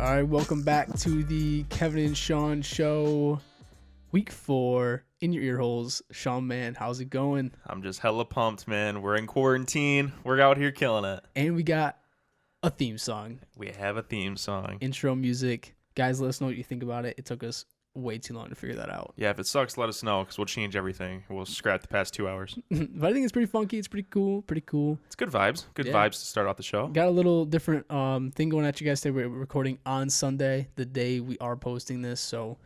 All right, welcome back to the Kevin and Sean show, week 4, in your ear holes. Sean, man, how's it going? I'm just hella pumped, man. We're in quarantine. We're out here killing it. And we got a theme song. We have a theme song. Intro music. Guys, let us know what you think about it. It took us way too long to figure that out. Yeah, if it sucks, let us know, because we'll change everything. We'll scrap the past 2 hours. But I think it's pretty funky. It's pretty cool. It's good vibes. Good vibes to start out the show. Got a little different thing going at you guys today. We're recording on Sunday, the day we are posting this. So,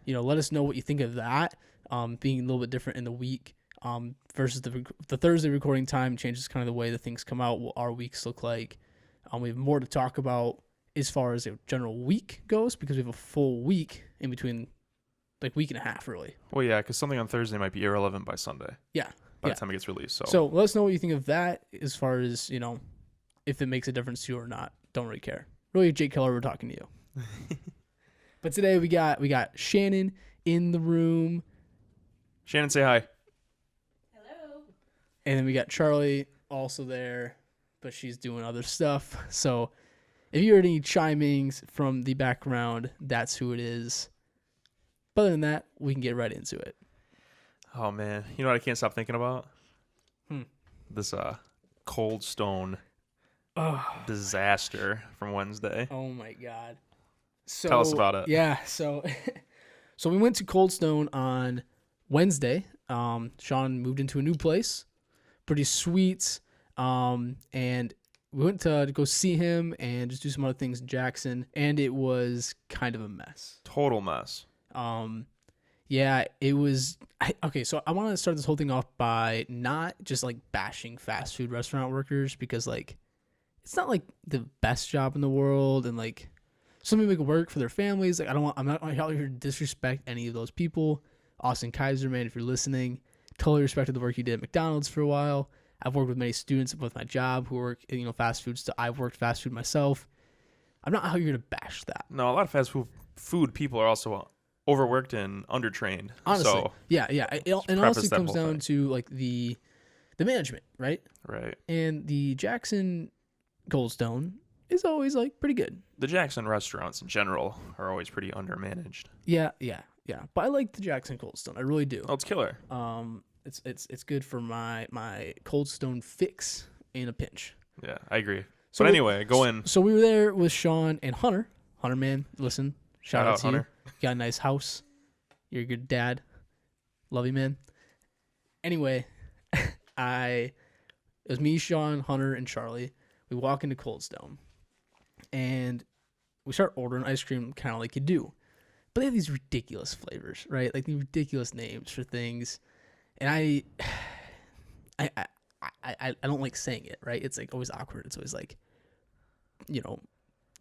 let us know what you think of that. Being a little bit different in the week versus the Thursday recording time changes kind of the way that things come out, what our weeks look like. We have more to talk about as far as a general week goes, because we have a full week in between, like week and a half, really. Well, yeah, because something on Thursday might be irrelevant by Sunday. Yeah. By the time it gets released. So let us know what you think of that as far as, if it makes a difference to you or not. Don't really care. Really, Jake Keller, we're talking to you. But today we got Shannon in the room. Shannon, say hi. Hello. And then we got Charlie also there, but she's doing other stuff. So if you heard any chimings from the background, that's who it is. But other than that, we can get right into it. Oh, man. You know what I can't stop thinking about? This Cold Stone disaster from Wednesday. Oh, my God. So, tell us about it. Yeah, so we went to Cold Stone on Wednesday. Sean moved into a new place. Pretty sweet. And we went to go see him and just do some other things in Jackson. And it was kind of a mess. Total mess. Yeah, it was. Okay, so I want to start this whole thing off by not just like bashing fast food restaurant workers, because like it's not like the best job in the world, and like some people make it work for their families. Like I'm not out here to disrespect any of those people. Austin Kaiser, man, if you're listening, totally respected the work you did at McDonald's for a while. I've worked with many students with my job who work fast food stuff. I've worked fast food myself. I'm not out here to bash that. No, a lot of fast food people are also overworked and undertrained. Honestly, so yeah. It honestly comes down to like the management, right? Right. And the Jackson Cold Stone is always like pretty good. The Jackson restaurants in general are always pretty undermanaged. Yeah. But I like the Jackson Cold Stone. I really do. Oh, it's killer. It's good for my Cold Stone fix in a pinch. Yeah, I agree. So anyway, go in. So we were there with Sean and Hunter. Hunter, man, listen. Shout out to Hunter. You. Got a nice house. You're a good dad. Love you, man. Anyway, it was me, Sean, Hunter, and Charlie. We walk into Cold Stone, and we start ordering ice cream, kind of like you do. But they have these ridiculous flavors, right? Like these ridiculous names for things, and I don't like saying it, right? It's like always awkward. It's always like,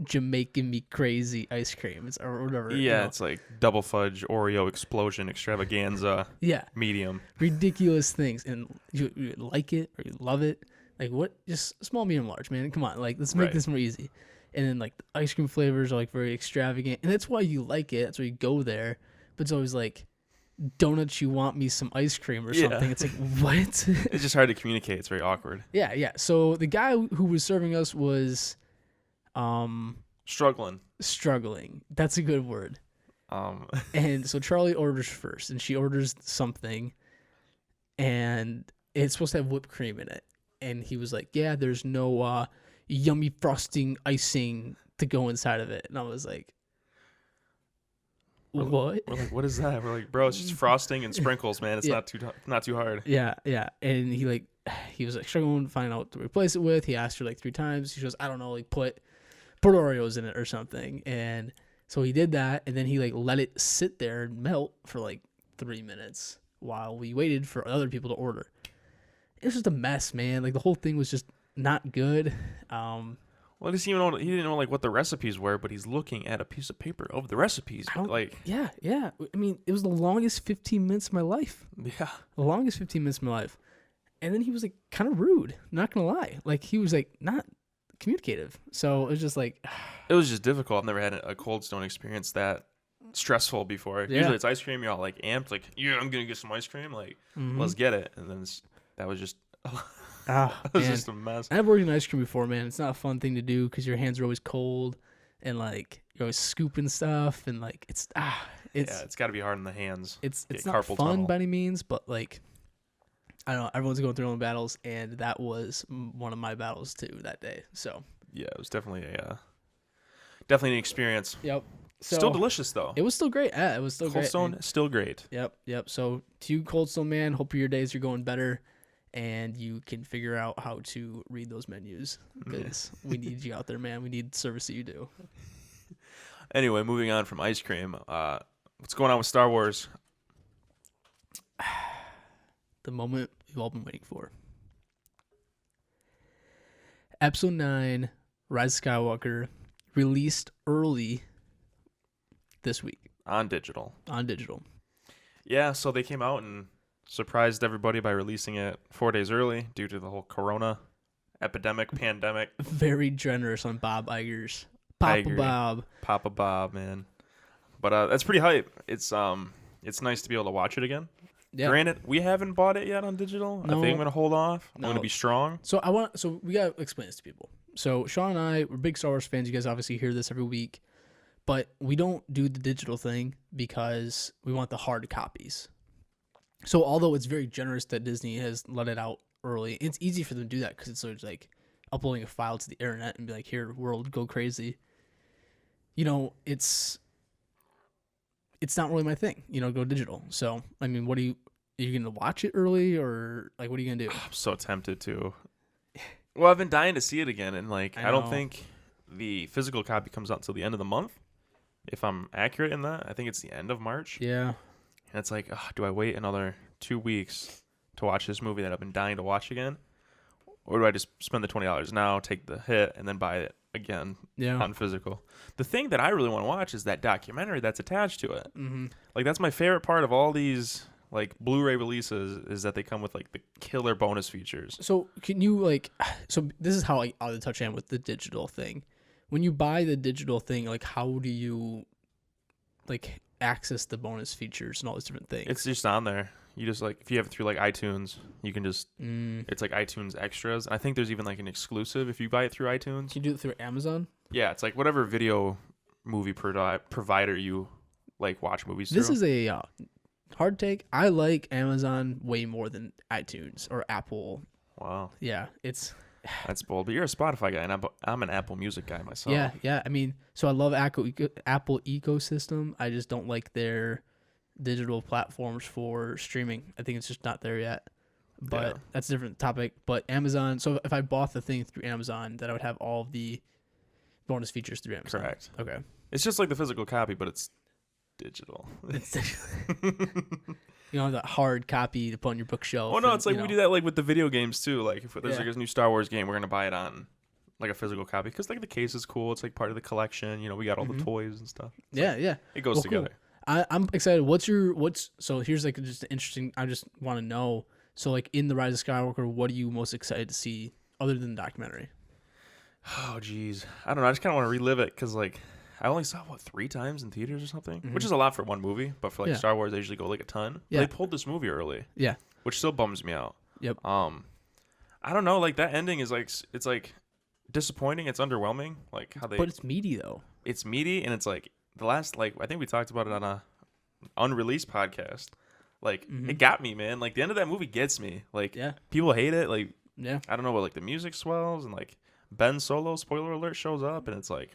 Jamaican me crazy ice cream or whatever. Yeah, it's like double fudge Oreo explosion extravaganza. Yeah, medium. Ridiculous things, and you like it or you love it. Like what? Just small, medium, large, man. Come on, like let's make this more easy. And then like the ice cream flavors are like very extravagant, and that's why you like it. That's why you go there. But it's always like, donuts, you want me some ice cream or something. It's like, what? It's just hard to communicate. It's very awkward. Yeah. So the guy who was serving us was struggling. That's a good word. And so Charlie orders first, and she orders something, and it's supposed to have whipped cream in it. And he was like, yeah, there's no yummy frosting icing to go inside of it. And I was like, what? We're like, what is that? We're like, bro, it's just frosting and sprinkles, man. It's not too hard. Yeah. And he was like struggling to find out what to replace it with. He asked her like 3 times. She goes, I don't know, like put Oreos in it or something. And so he did that, and then he like let it sit there and melt for like 3 minutes while we waited for other people to order. It was just a mess, man. Like the whole thing was just not good. Well, he didn't know like what the recipes were, but he's looking at a piece of paper of the recipes. Yeah. I mean, it was the longest 15 minutes of my life. Yeah. The longest 15 minutes of my life. And then he was like kind of rude, not gonna lie. Like he was like not communicative. So it was just like it was just difficult. I've never had a Cold Stone experience that stressful before. Yeah. Usually it's ice cream, you're all like amped, like, yeah, I'm gonna get some ice cream, like let's get it. And then that was just just a mess. I've worked in ice cream before, man. It's not a fun thing to do because your hands are always cold, and like you're always scooping stuff, and like it's it's got to be hard in the hands. It's Get not carpal fun tunnel. by any means, but like I don't know. Everyone's going through their own battles, and that was one of my battles too that day. So Yeah, it was definitely definitely an experience. yep. So, Still delicious though. It was still great. Yeah, it was still Cold great. Stone, still great. Yep. So to you, Cold Stone man, hope your days are going better, and you can figure out how to read those menus because we need you out there, man. We need the service that you do. Anyway, moving on from ice cream. What's going on with Star Wars? The moment we've all been waiting for. Episode 9, Rise of Skywalker, released early this week On digital. Yeah, so they came out and surprised everybody by releasing it 4 days early due to the whole corona pandemic. Very generous on Bob Iger's. I Papa agree. Bob. Papa Bob, man. But that's pretty hype. It's nice to be able to watch it again. Yeah. Granted, we haven't bought it yet on digital. No. I think I'm gonna hold off. I'm No. gonna be strong. So we gotta explain this to people. So Sean and I, we're big Star Wars fans. You guys obviously hear this every week, but we don't do the digital thing because we want the hard copies. So although it's very generous that Disney has let it out early, it's easy for them to do that because it's sort of like uploading a file to the internet and be like, "Here, world, go crazy." You know, it's not really my thing. You know, go digital. So I mean, are you gonna watch it early or like what are you gonna do? I'm so tempted to. Well, I've been dying to see it again, and like I don't know. think the physical copy comes out until the end of the month. If I'm accurate in that, I think it's the end of March. Yeah. And it's like, do I wait another 2 weeks to watch this movie that I've been dying to watch again? Or do I just spend the $20 now, take the hit, and then buy it again on physical? The thing that I really want to watch is that documentary that's attached to it. Mm-hmm. Like, that's my favorite part of all these, like, Blu-ray releases is that they come with, like, the killer bonus features. So can you so this is how I'll touch on with the digital thing. When you buy the digital thing, like how do you like access the bonus features and all these different things? It's just on there. You just, like, if you have it through, like, iTunes, you can just, it's like iTunes extras. I think there's even, like, an exclusive if you buy it through iTunes. Can you do it through Amazon? Yeah, it's like whatever video movie provider you, like, watch movies through. This is a hard take. I like Amazon way more than iTunes or Apple. Wow. Yeah, it's That's bold. But you're a Spotify guy, and I'm an Apple Music guy myself. yeah. I mean, so I love Apple ecosystem. I just don't like their digital platforms for streaming. I think it's just not there yet. But that's a different topic. But Amazon. So if I bought the thing through Amazon, then I would have all of the bonus features through Amazon. Correct. Okay. It's just like the physical copy, but it's digital. You know, that hard copy to put on your bookshelf. Oh no, and, it's like we do that like with the video games too. Like if there's like a new Star Wars game, we're gonna buy it on like a physical copy because like the case is cool. It's like part of the collection. You know, we got all the toys and stuff. It's yeah. It goes together. Cool. I'm excited. So here's like just interesting. I just want to know. So like in the Rise of Skywalker, what are you most excited to see other than the documentary? Oh geez, I don't know. I just kind of want to relive it because like I only saw it 3 times in theaters or something, which is a lot for one movie. But for like Star Wars, they usually go like a ton. But they pulled this movie early. Yeah, which still bums me out. Yep. I don't know. Like that ending is like it's like disappointing. It's underwhelming. Like how they. But it's meaty though. It's meaty, and it's like the last like I think we talked about it on a unreleased podcast. Like it got me, man. Like the end of that movie gets me. Like people hate it. Like I don't know, but like the music swells and like Ben Solo, spoiler alert, shows up, and it's like.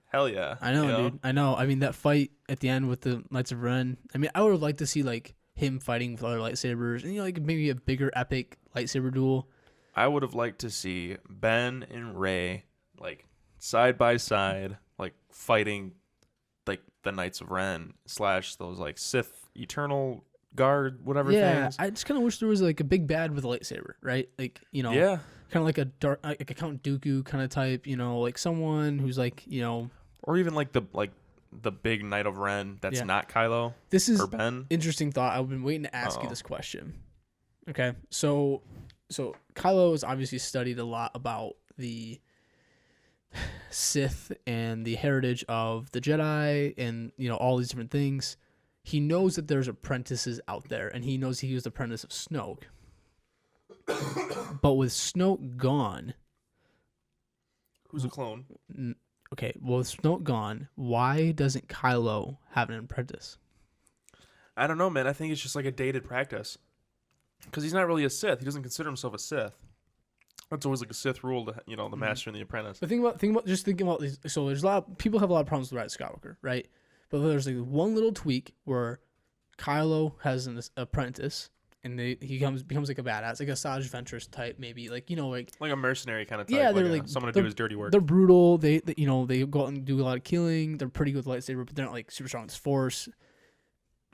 Hell yeah. I know, dude. I know. I mean, that fight at the end with the Knights of Ren. I mean, I would have liked to see, like, him fighting with other lightsabers. And, you know, like, maybe a bigger, epic lightsaber duel. I would have liked to see Ben and Rey, like, side by side, like, fighting, like, the Knights of Ren / those, like, Sith Eternal Guard, whatever things. I just kind of wish there was, like, a big bad with a lightsaber, right? Like, you know. Yeah. Kind of like a dark, like a Count Dooku kind of type, you know, like someone who's like, you know, or even like the big Knight of Ren that's not Kylo. This is or Ben. Interesting thought. I've been waiting to ask you this question. Okay, so Kylo has obviously studied a lot about the Sith and the heritage of the Jedi, and you know all these different things. He knows that there's apprentices out there, and he knows he was the apprentice of Snoke. But with Snoke gone, who's a clone? okay, well, with Snoke gone, why doesn't Kylo have an apprentice? I don't know, man. I think it's just like a dated practice. Because he's not really a Sith. He doesn't consider himself a Sith. That's always like a Sith rule, to, the master and the apprentice. But think about these. So there's people have a lot of problems with Rise of Skywalker, right? But there's like one little tweak where Kylo has an apprentice, and he becomes like a badass, like a Asajj Ventress type, maybe like a mercenary kind of type. Yeah, they're like someone to do his dirty work. They're brutal. They go out and do a lot of killing. They're pretty good with lightsaber, but they're not like super strong with Force.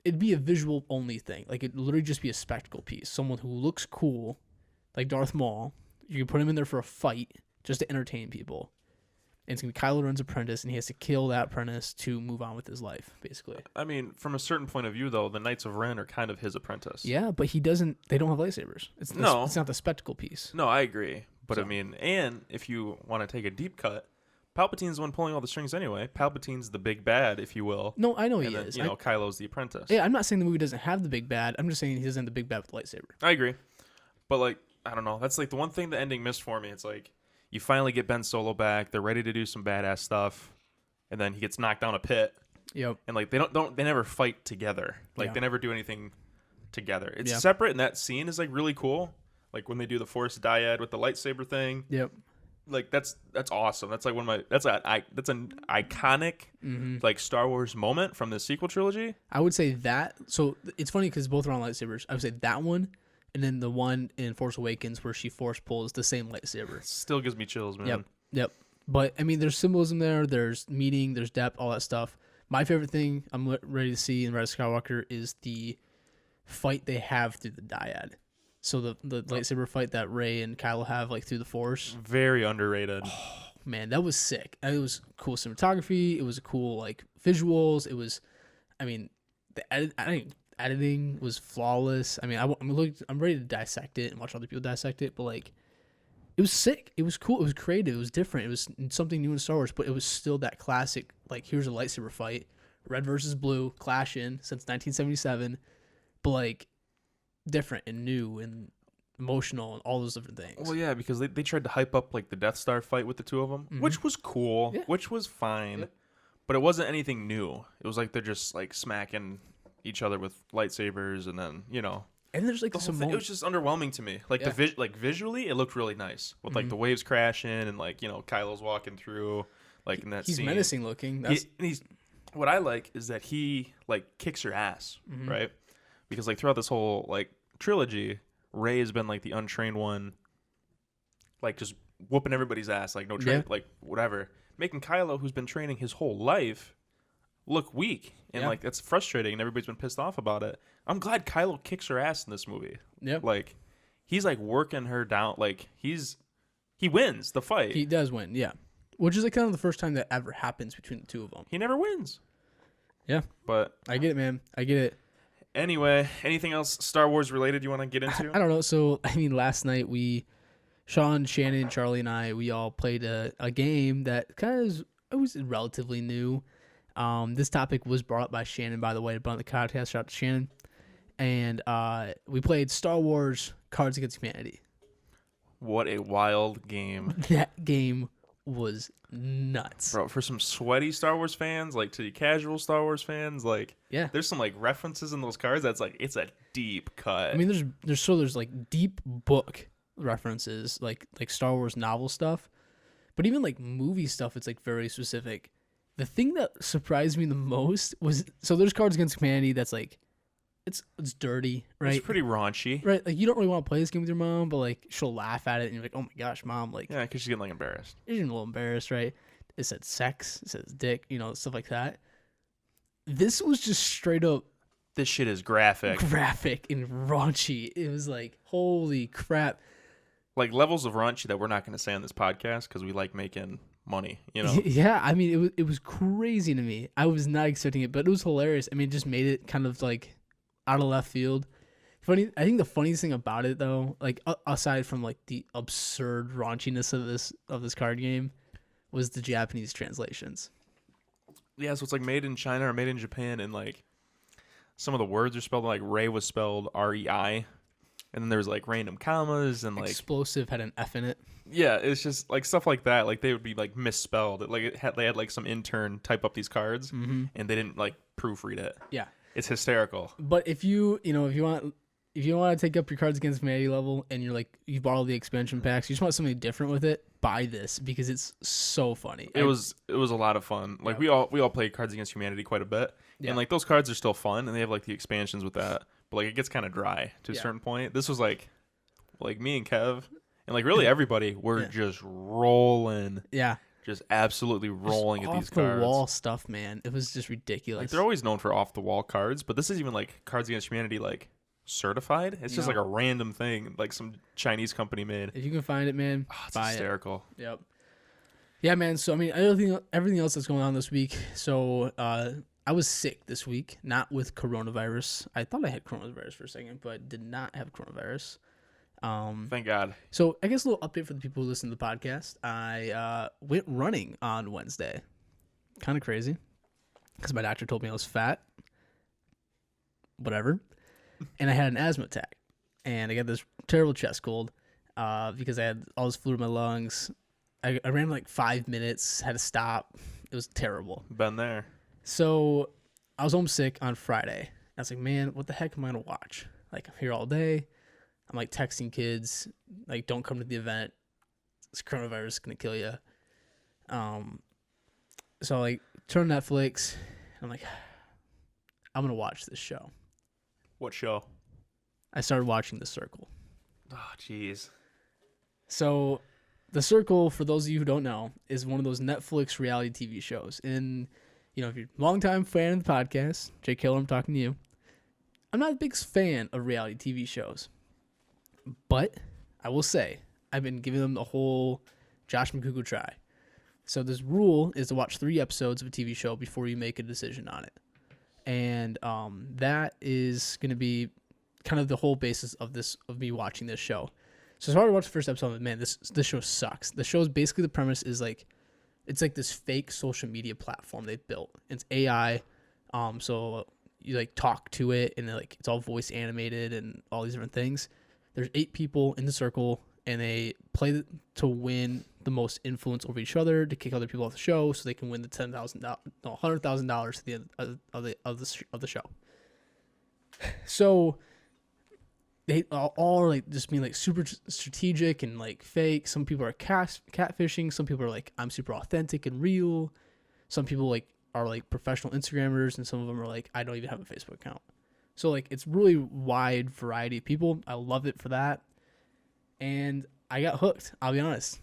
It'd be a visual only thing. Like it'd literally just be a spectacle piece. Someone who looks cool, like Darth Maul. You can put him in there for a fight just to entertain people. And it's going to be Kylo Ren's apprentice, and he has to kill that apprentice to move on with his life, basically. I mean, from a certain point of view, though, the Knights of Ren are kind of his apprentice. Yeah, but they don't have lightsabers. It's not the spectacle piece. No, I agree. But I mean, and if you want to take a deep cut, Palpatine's the one pulling all the strings anyway. Palpatine's the big bad, if you will. No, I know he then, is. Kylo's the apprentice. Yeah, I'm not saying the movie doesn't have the big bad. I'm just saying he doesn't have the big bad with the lightsaber. I agree. But, like, I don't know. That's, like, the one thing the ending missed for me. It's, like, you finally get Ben Solo back. They're ready to do some badass stuff. And then he gets knocked down a pit. Yep. And, like, they never fight together. Like, they never do anything together. It's Yeah. separate, and that scene is, like, really cool. Like, when they do the Force dyad with the lightsaber thing. Yep. Like, that's awesome. That's, like, that's an iconic, like, Star Wars moment from the sequel trilogy. I would say that. So, it's funny because both are on lightsabers. I would say that one. And then the one in Force Awakens where she force pulls the same lightsaber. Still gives me chills, man. Yep. But, I mean, there's symbolism there. There's meaning. There's depth. All that stuff. My favorite thing I'm ready to see in Rise of Skywalker is the fight they have through the dyad. So the lightsaber fight that Rey and Kylo have, like, through the Force. Very underrated. Oh, man, that was sick. It was cool cinematography. It was cool, like, visuals. It was, I mean, editing was flawless. I mean, I'm ready to dissect it and watch other people dissect it, but like, it was sick. It was cool. It was creative. It was different. It was something new in Star Wars, but it was still that classic. Like, here's a lightsaber fight, red versus blue, clashing since 1977, but like different and new and emotional and all those different things. Well, yeah, because they tried to hype up like the Death Star fight with the two of them, which was cool, which was fine, but it wasn't anything new. It was like they're just like smacking each other with lightsabers, and then and there's like some. It was just underwhelming to me. Like visually, it looked really nice with like the waves crashing and like Kylo's walking through like in that he's scene. menacing looking. He's what I like is that he like kicks your ass, right? Because like throughout this whole like trilogy, Rey has been like the untrained one, like just whooping everybody's ass, like no train, like whatever, making Kylo, who's been training his whole life, look weak, and like that's frustrating, and everybody's been pissed off about it. I'm glad Kylo kicks her ass in this movie. Like he's like working her down, like he wins the fight. He does win, which is like kind of the first time that ever happens between the two of them. He never wins. Yeah, but I get it, man. I get it. Anyway, anything else Star Wars related you want to get into? I don't know. So I mean, last night Sean, Shannon, Charlie, and we all played a game that it was relatively new. This topic was brought up by Shannon, by the way, brought the podcast. Shout out to Shannon. And we played Star Wars Cards Against Humanity. What a wild game. That game was nuts. Bro, for some sweaty Star Wars fans, like to the casual Star Wars fans, like there's some like references in those cards that's like it's a deep cut. I mean, there's like deep book references, like Star Wars novel stuff. But even like movie stuff, it's like very specific. The thing that surprised me the most was, so there's Cards Against Humanity that's like, it's dirty, right? It's pretty raunchy. Right, like you don't really want to play this game with your mom, but like she'll laugh at it and you're like, oh my gosh, mom, like. Yeah, because she's getting like embarrassed. You're getting a little embarrassed, right? It said sex, it says dick, stuff like that. This was just straight up. This shit is graphic. Graphic and raunchy. It was like, holy crap. Like levels of raunchy that we're not going to say on this podcast because we like making money, Yeah, I mean, it was crazy to me. I was not expecting it, but it was hilarious. I mean, it just made it kind of like out of left field. Funny. I think the funniest thing about it, though, like aside from like the absurd raunchiness of this card game, was the Japanese translations. Yeah, so it's like made in China or made in Japan, and like some of the words are spelled like Rey was spelled REI. And then there was like random commas and like explosive had an F in it. Yeah, it's just like stuff like that. Like they would be like misspelled. Like they had like some intern type up these cards, and they didn't like proofread it. Yeah, it's hysterical. But if you want to take up your Cards Against Humanity level and you're like you bought all the expansion packs, you just want something different with it, buy this because it's so funny. It was a lot of fun. Like we all played Cards Against Humanity quite a bit, and like those cards are still fun, and they have like the expansions with that. But like it gets kind of dry to a certain point. This was like me and Kev and like really everybody were just rolling. Yeah. Just absolutely rolling at these cards. Off the wall stuff, man. It was just ridiculous. Like they're always known for off the wall cards, but this is even like Cards Against Humanity like certified. It's just like a random thing like some Chinese company made. If you can find it, man, it's buy hysterical. it. Yep. Yeah, man. So I mean, everything else that's going on this week. So I was sick this week, not with coronavirus. I thought I had coronavirus for a second, but did not have coronavirus. Thank God. So I guess a little update for the people who listen to the podcast. I went running on Wednesday. Kind of crazy because my doctor told me I was fat. Whatever. And I had an asthma attack. And I got this terrible chest cold because I had all this fluid in my lungs. I ran like 5 minutes, had to stop. It was terrible. Been there. So I was homesick on Friday. I was like, man, what the heck am I going to watch? Like, I'm here all day. I'm like texting kids, like, don't come to the event. This coronavirus is going to kill you. So I like turn Netflix. And I'm like, I'm going to watch this show. What show? I started watching The Circle. Oh, jeez. So The Circle, for those of you who don't know, is one of those Netflix reality TV shows. And if you're a longtime fan of the podcast, Jake Killer, I'm talking to you. I'm not a big fan of reality TV shows. But I will say, I've been giving them the whole Josh McCougar try. So this rule is to watch 3 episodes of a TV show before you make a decision on it. And that is going to be kind of the whole basis of me watching this show. So I started to watch the first episode, and man, this show sucks. The show's basically, the premise is like, it's like this fake social media platform they've built. It's AI, so you like talk to it, and like it's all voice animated and all these different things. There's 8 people in the circle, and they play to win the most influence over each other to kick other people off the show, so they can win the $100,000 at the end of the show. So they all are like just being like super strategic and like fake. Some people are catfishing. Some people are like, I'm super authentic and real. Some people like are like professional Instagrammers, and some of them are like, I don't even have a Facebook account. So like it's really wide variety of people. I love it for that. And I got hooked. I'll be honest.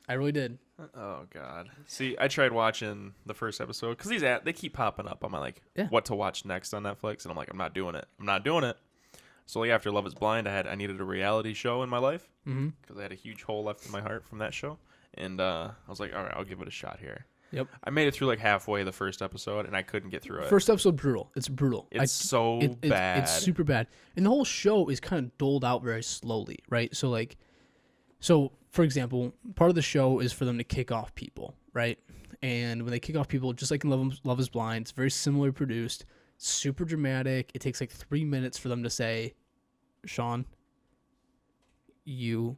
I really did. Oh God. See, I tried watching the first episode because they keep popping up on my like what to watch next on Netflix, and I'm like, I'm not doing it. So like after Love Is Blind, I needed a reality show in my life because I had a huge hole left in my heart from that show, and I was like, all right, I'll give it a shot here. Yep. I made it through like halfway the first episode, and I couldn't get through it. First episode, brutal. It's brutal. It's bad. It's super bad. And the whole show is kind of doled out very slowly, right? So for example, part of the show is for them to kick off people, right? And when they kick off people, just like in Love Is Blind, it's very similarly produced, super dramatic. It takes like 3 minutes for them to say, Sean, you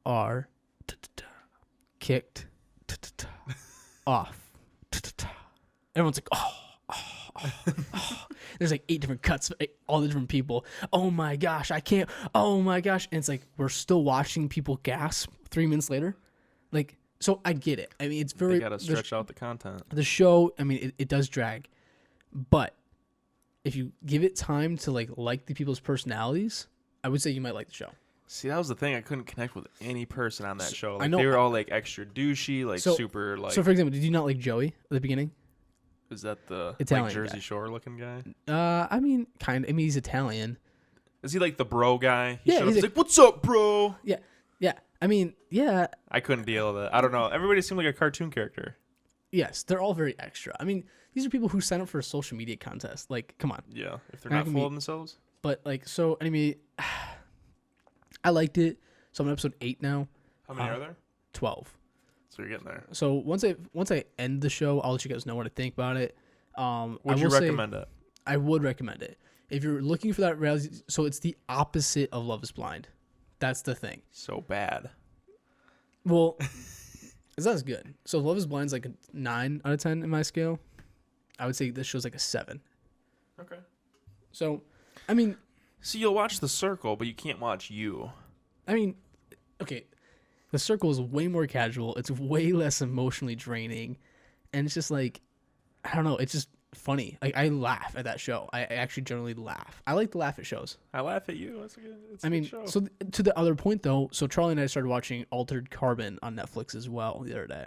are kicked off. Everyone's like, oh. There's like 8 different cuts, all the different people. Oh my gosh, I can't. Oh my gosh. And it's like, we're still watching people gasp 3 minutes later. Like, so I get it. I mean, it's very. They gotta stretch out the content. The show, I mean, it does drag. But if you give it time to like the people's personalities, I would say you might like the show. See, that was the thing. I couldn't connect with any person on that show. Like, I know, they were all like extra douchey, like super like. So, for example, did you not like Joey at the beginning? Is that the Italian like Jersey guy. Shore looking guy? I mean, kind of. I mean, he's Italian. Is he like the bro guy? He yeah, he's like, "What's up, bro?" Yeah. I mean, yeah. I couldn't deal with it. I don't know. Everybody seemed like a cartoon character. Yes, they're all very extra. I mean, these are people who sign up for a social media contest. Like, come on. Yeah, if they're not full of themselves. But like, so I mean, I liked it. So I'm on episode 8 now. How many are there? 12. So you're getting there. So once I end the show, I'll let you guys know what I think about it. Would you recommend it? I would recommend it. If you're looking for that reality, so it's the opposite of Love is Blind. That's the thing. So bad. Well, it's not as good. So Love is Blind is like a 9 out of 10 in my scale. I would say this show's like a 7. Okay. So, I mean... So you'll watch The Circle, but you can't watch You. I mean, okay, The Circle is way more casual. It's way less emotionally draining. And it's just like, I don't know, it's just funny. Like, I laugh at that show. I actually generally laugh. I like to laugh at shows. I laugh at You. It's a good show. So to the other point, though, so Charlie and I started watching Altered Carbon on Netflix as well the other day.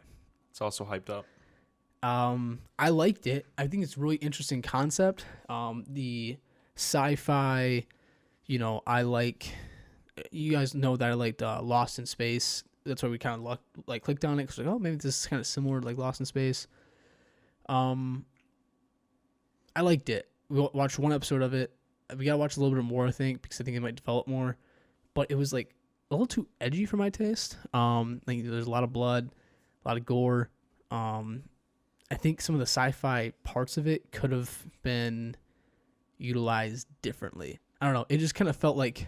It's also hyped up. I liked it. I think it's a really interesting concept. The sci-fi, I like... You guys know that I liked Lost in Space. That's why we kind of clicked on it. Cause like, oh, maybe this is kind of similar to like Lost in Space. I liked it. We watched one episode of it. We gotta watch a little bit more, I think, because I think it might develop more. But it was like a little too edgy for my taste. Like there's a lot of blood, a lot of gore. I think some of the sci-fi parts of it could have been utilized differently. I don't know. It just kind of felt like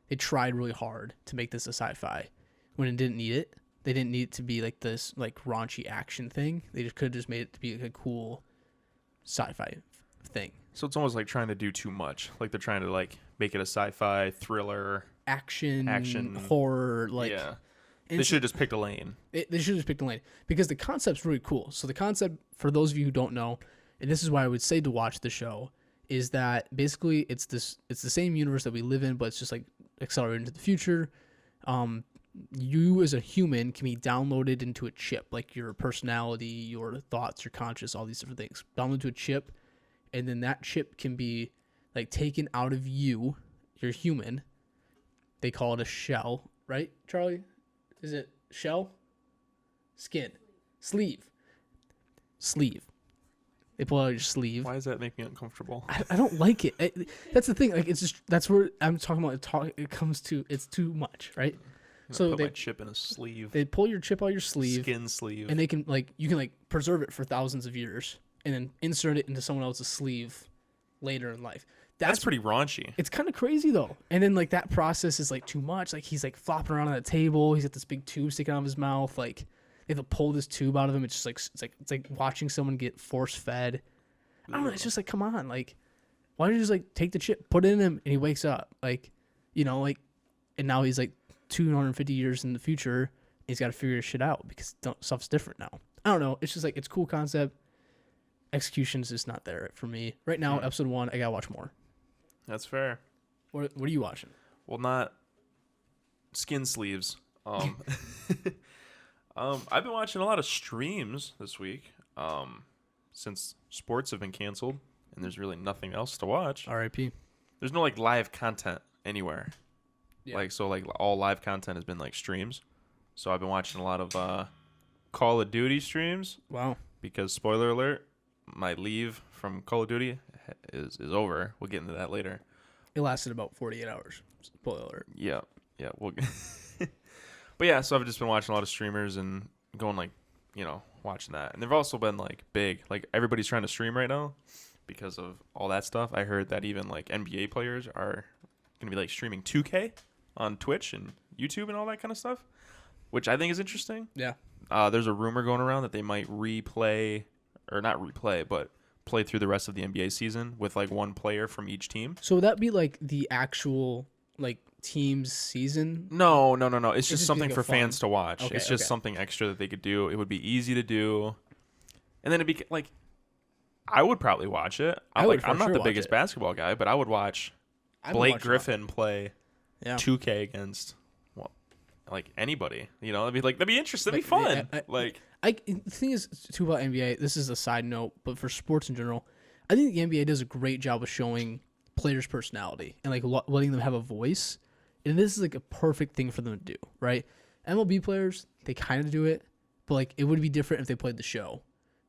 they tried really hard to make this a sci-fi when it didn't need it. They didn't need it to be like this like raunchy action thing. They just could have just made it to be like a cool sci-fi thing. So it's almost like trying to do too much. Like they're trying to like make it a sci-fi thriller, action horror. Like, yeah. They should have just picked a lane. They should have just picked a lane because the concept's really cool. So the concept, for those of you who don't know, and this is why I would say to watch the show, is that basically it's the same universe that we live in, but it's just like accelerated into the future. You as a human can be downloaded into a chip, like your personality, your thoughts, your conscious, all these different things. Downloaded to a chip, and then that chip can be like taken out of you. You're human. They call it a shell, right, Charlie? Is it shell? Skin. Sleeve. They pull out your sleeve. Why does that make me uncomfortable? I don't like it. That's the thing. Like, it's just, that's where I'm talking about. It comes to, it's too much, right? So put my chip in a sleeve. They pull your chip out your sleeve. Skin sleeve. And they can you can preserve it for thousands of years and then insert it into someone else's sleeve later in life. That's pretty raunchy. It's kind of crazy though. And then that process is too much. Like he's flopping around on the table. He's got this big tube sticking out of his mouth. Like they have to pull this tube out of him. It's just it's like watching someone get force fed. I don't know. It's just come on. Why don't you just take the chip, put it in him, and he wakes up? And now he's 250 years in the future. He's got to figure his shit out because stuff's different now. I don't know. It's just it's a cool concept. Execution's just not there for me right now. Episode 1, I gotta watch more. That's fair. What are you watching? Well, not skin sleeves. I've been watching a lot of streams this week. Since sports have been canceled and there's really nothing else to watch. R.I.P. There's no live content anywhere. Yeah. All live content has been streams. So I've been watching a lot of Call of Duty streams. Wow. Because spoiler alert, my leave from Call of Duty is over. We'll get into that later. It lasted about 48 hours. Spoiler alert. Yeah. But yeah, so I've just been watching a lot of streamers and going watching that. And they've also been big. Everybody's trying to stream right now because of all that stuff. I heard that even NBA players are going to be streaming 2K on Twitch and YouTube and all that kind of stuff, which I think is interesting. Yeah. There's a rumor going around that they might play through the rest of the NBA season with one player from each team. So would that be the actual team's season? No. It's just something for fans to watch. Okay, it's just something extra that they could do. It would be easy to do. And then it'd be I would probably watch it. I'm not the biggest basketball guy, but I would watch Blake Griffin play 2K against anybody. That'd be interesting. That'd be fun. The thing is too about NBA, this is a side note, but for sports in general, I think the NBA does a great job of showing players' personality and letting them have a voice. And this is a perfect thing for them to do, right? MLB players, they kind of do it, but it would be different if they played the show.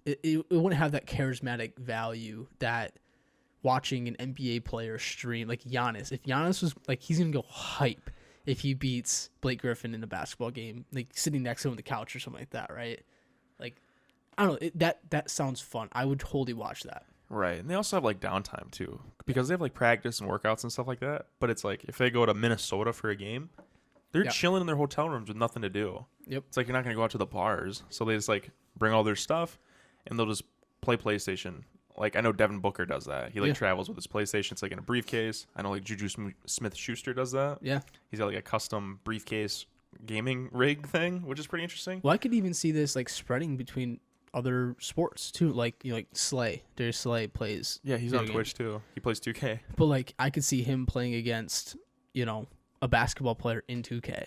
It wouldn't have that charismatic value that watching an NBA player stream, like Giannis. If Giannis was he's gonna go hype if he beats Blake Griffin in a basketball game, sitting next to him on the couch or something like that, right? I don't know. That sounds fun. I would totally watch that. Right. And they also have like downtime too, because they have like practice and workouts and stuff like that. But it's like if they go to Minnesota for a game, they're chilling in their hotel rooms with nothing to do. Yep. It's like you're not going to go out to the bars. So they just like bring all their stuff and they'll just play PlayStation. Like I know Devin Booker does that. He like travels with his PlayStation. It's like in a briefcase. I know like Juju Smith-Schuster does that. Yeah. He's got like a custom briefcase gaming rig thing, which is pretty interesting. Well, I could even see this like spreading between other sports too, like like Slay. Darius Slay plays. Yeah, he's on Twitch too. He plays 2K. But like I could see him playing against a basketball player in 2K,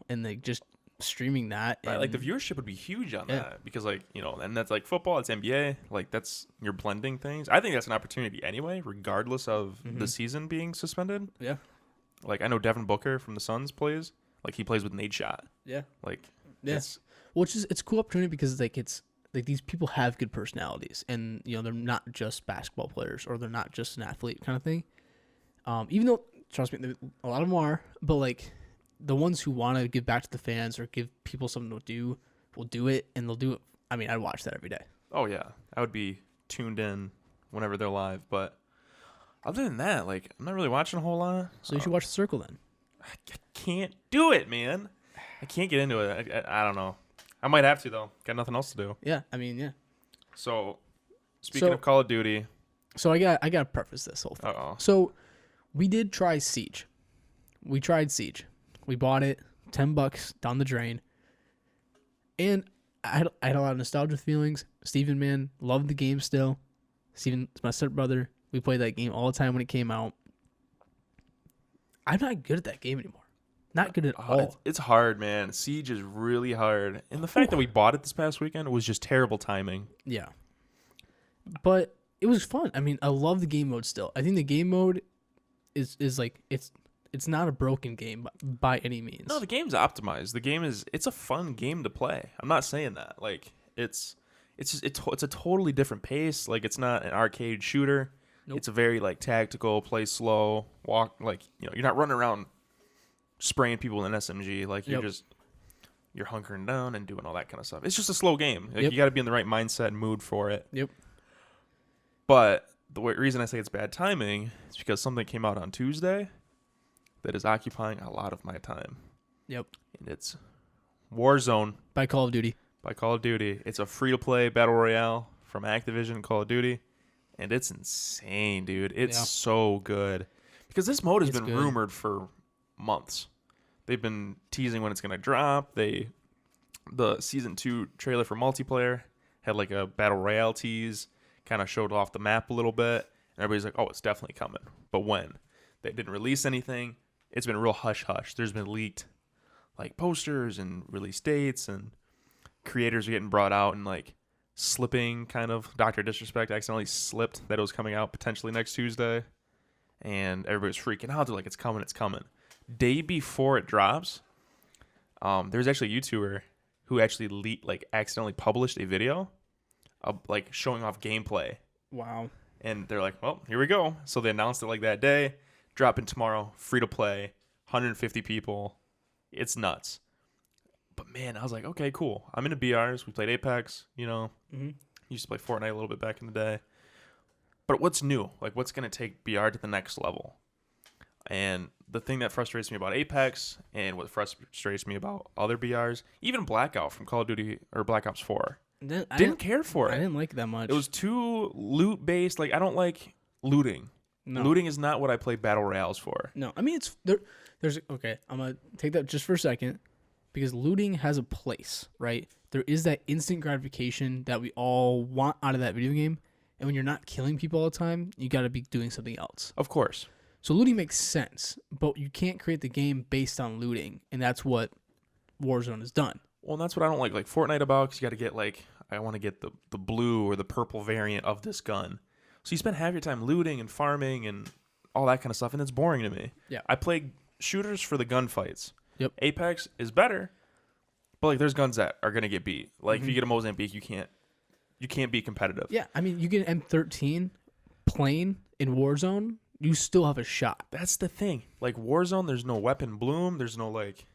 and like just streaming that. Right, like the viewership would be huge on that because like and that's like football, it's NBA, like that's you're blending things. I think that's an opportunity anyway, regardless of the season being suspended. Yeah. Like I know Devin Booker from the Suns plays. Like he plays with Nate Shot. Yeah. Like it's a cool opportunity because it's like these people have good personalities and they're not just basketball players or they're not just an athlete kind of thing. Even though trust me, a lot of them are, but like the ones who want to give back to the fans or give people something to do will do it, and they'll do it. I mean, I'd watch that every day. Oh yeah, I would be tuned in whenever they're live. But other than that, like I'm not really watching a whole lot. So you should watch The Circle then. I can't do it, man. I can't get into it. I don't know. I might have to though. Got nothing else to do. Yeah, I mean, yeah. So speaking of Call of Duty, so I got to preface this whole thing. Uh-oh. So we did try Siege. We tried Siege. We bought it, $10 down the drain. And I had a lot of nostalgia feelings. Steven, man, loved the game still. Steven's my stepbrother. We played that game all the time when it came out. I'm not good at that game anymore. Not good at all. It's hard, man. Siege is really hard. And the fact that we bought it this past weekend was just terrible timing. Yeah. But it was fun. I mean, I love the game mode still. I think the game mode is like it's not a broken game by any means. No, the game's optimized. The game it's a fun game to play. I'm not saying that. Like it's a totally different pace. Like it's not an arcade shooter. Nope. It's a very like tactical, play slow, walk like you're not running around spraying people with an SMG. Like you're hunkering down and doing all that kind of stuff. It's just a slow game. Like you got to be in the right mindset and mood for it. Yep. But the reason I say it's bad timing is because something came out on Tuesday that is occupying a lot of my time. Yep. And it's Warzone by Call of Duty. It's a free-to-play battle royale from Activision and Call of Duty. And it's insane, dude. It's so good. Because this mode has been rumored for months. They've been teasing when it's going to drop. The Season 2 trailer for multiplayer had like a battle royale tease. Kind of showed off the map a little bit. And everybody's like, oh, it's definitely coming. But when? They didn't release anything. It's been real hush-hush. There's been leaked like posters and release dates. And creators are getting brought out and like slipping kind of. Dr. Disrespect accidentally slipped that it was coming out potentially next Tuesday. And everybody's freaking out. They're like, it's coming. Day before it drops, there's actually a YouTuber who actually accidentally published a video of like showing off gameplay. Wow. And they're like, well, here we go. So they announced it like that day, dropping tomorrow, free to play, 150 people. It's nuts. But man, I was like, okay, cool. I'm into BRs. We played Apex, Used to play Fortnite a little bit back in the day. But what's new? Like what's going to take BR to the next level? And the thing that frustrates me about Apex and what frustrates me about other BRs, even Blackout from Call of Duty or Black Ops 4, didn't care for it. I didn't like it that much. It was too loot-based. Like, I don't like looting. No. Looting is not what I play battle royales for. No, I mean, there's okay, I'm going to take that just for a second because looting has a place, right? There is that instant gratification that we all want out of that video game. And when you're not killing people all the time, you got to be doing something else. Of course. So looting makes sense, but you can't create the game based on looting, and that's what Warzone has done. Well, and that's what I don't like Fortnite about, because you got to get, like, I want to get the blue or the purple variant of this gun. So you spend half your time looting and farming and all that kind of stuff, and it's boring to me. Yeah. I play shooters for the gunfights. Yep. Apex is better, but, like, there's guns that are going to get beat. Like, if you get a Mozambique, you can't be competitive. Yeah, I mean, you get an M13 plain in Warzone, you still have a shot. That's the thing. Like, Warzone, there's no weapon bloom. There's no, like,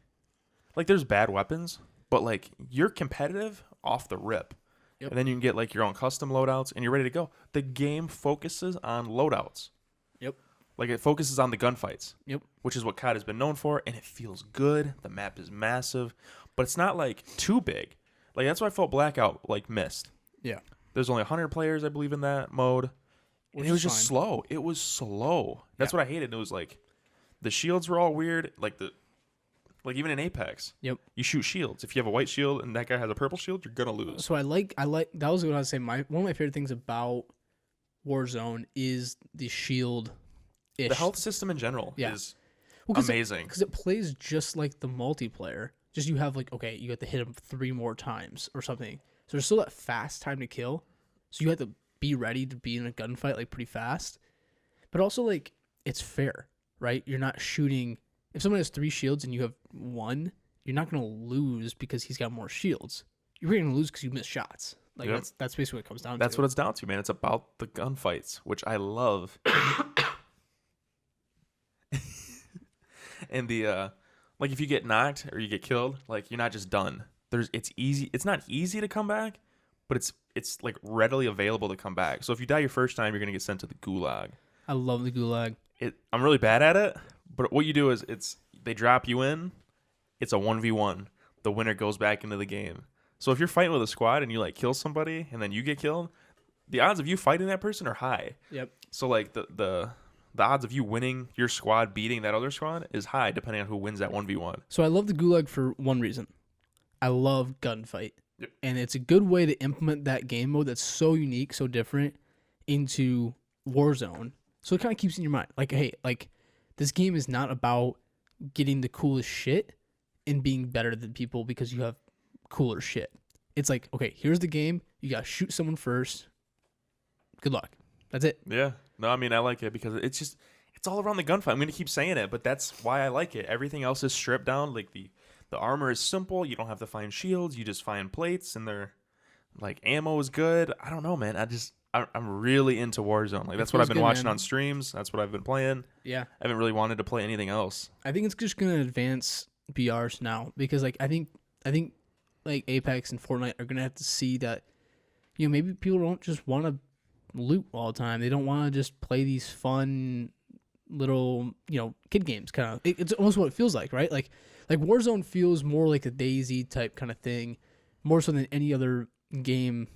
there's bad weapons, but, like, you're competitive off the rip. and then you can get like your own custom loadouts, and you're ready to go. The game focuses on loadouts. Yep. Like it focuses on the gunfights. Yep. Which is what COD has been known for, and it feels good. The map is massive, but it's not like too big. Like that's why I felt Blackout like missed. Yeah. There's only 100 players, I believe, in that mode. And it was just slow. It was slow. That's what I hated. It was like the shields were all weird. Like even in Apex. Yep. You shoot shields. If you have a white shield and that guy has a purple shield, you're gonna lose. So I like that was what I was saying. One of my favorite things about Warzone is the shield. The health system in general is amazing. Because it plays just like the multiplayer. Just you have like, okay, you have to hit him 3 more times or something. So there's still that fast time to kill. So you have to be ready to be in a gunfight like pretty fast. But also like it's fair, right? You're not shooting. If someone has 3 shields and you have 1, you're not going to lose because he's got more shields. You're going to lose because you miss shots. Like that's basically what it comes down to. That's what it's down to, man. It's about the gunfights, which I love. And the like if you get knocked or you get killed, like you're not just done. It's easy. It's not easy to come back, but it's like readily available to come back. So if you die your first time, you're gonna get sent to the gulag. I love the gulag. I'm really bad at it, but what you do is they drop you in. It's a 1v1. The winner goes back into the game. So if you're fighting with a squad and you like kill somebody and then you get killed, the odds of you fighting that person are high. Yep. So like the odds of you winning your squad beating that other squad is high depending on who wins that 1v1. So I love the gulag for one reason. I love gunfight. Yep. And it's a good way to implement that game mode that's so unique, so different into Warzone. So it kind of keeps in your mind. Like, hey, like this game is not about getting the coolest shit and being better than people because you have cooler shit. It's like, okay, here's the game. You got to shoot someone first. Good luck. That's it. Yeah. No, I mean, I like it because it's all around the gunfight. I'm going to keep saying it, but that's why I like it. Everything else is stripped down. Like the armor is simple. You don't have to find shields. You just find plates and they're like ammo is good. I don't know, man. I'm really into Warzone. Like that's what I've been watching on streams. That's what I've been playing. Yeah. I haven't really wanted to play anything else. I think it's just going to advance BRs now because like I think like Apex and Fortnite are going to have to see that maybe people don't just want to loot all the time. They don't want to just play these fun little, kid games kind of. It's almost what it feels like, right? Like Warzone feels more like a DayZ type kind of thing, more so than any other game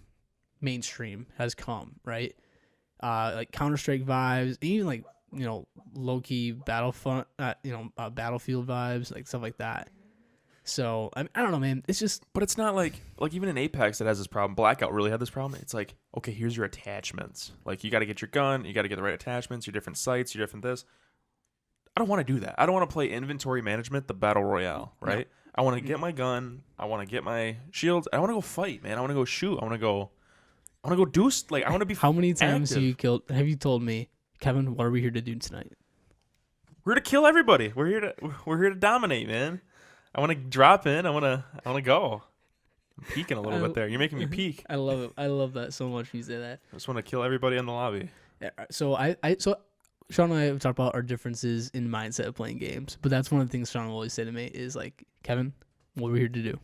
mainstream has come, right? Like Counter-Strike vibes, even like, low-key Battlefield vibes, like stuff like that. So I don't know, man. It's just, but it's not like even in Apex it has this problem. Blackout really had this problem. It's like, okay, here's your attachments. Like you got to get your gun, you got to get the right attachments, your different sights, your different this. I don't want to do that. I don't want to play inventory management, the battle royale, right? No. I want to get my gun. I want to get my shields. I want to go fight, man. I want to go shoot. I want to go do I want to be. How many times have you told me, Kevin? What are we here to do tonight? We're here to kill everybody. We're here to dominate, man. I want to drop in. I want to go. I'm peeking a little bit there. You're making me peek. I love it. I love that so much when you say that. I just want to kill everybody in the lobby. Yeah. So Sean and I have talked about our differences in mindset of playing games, but that's one of the things Sean will always say to me is like, Kevin, what are we here to do?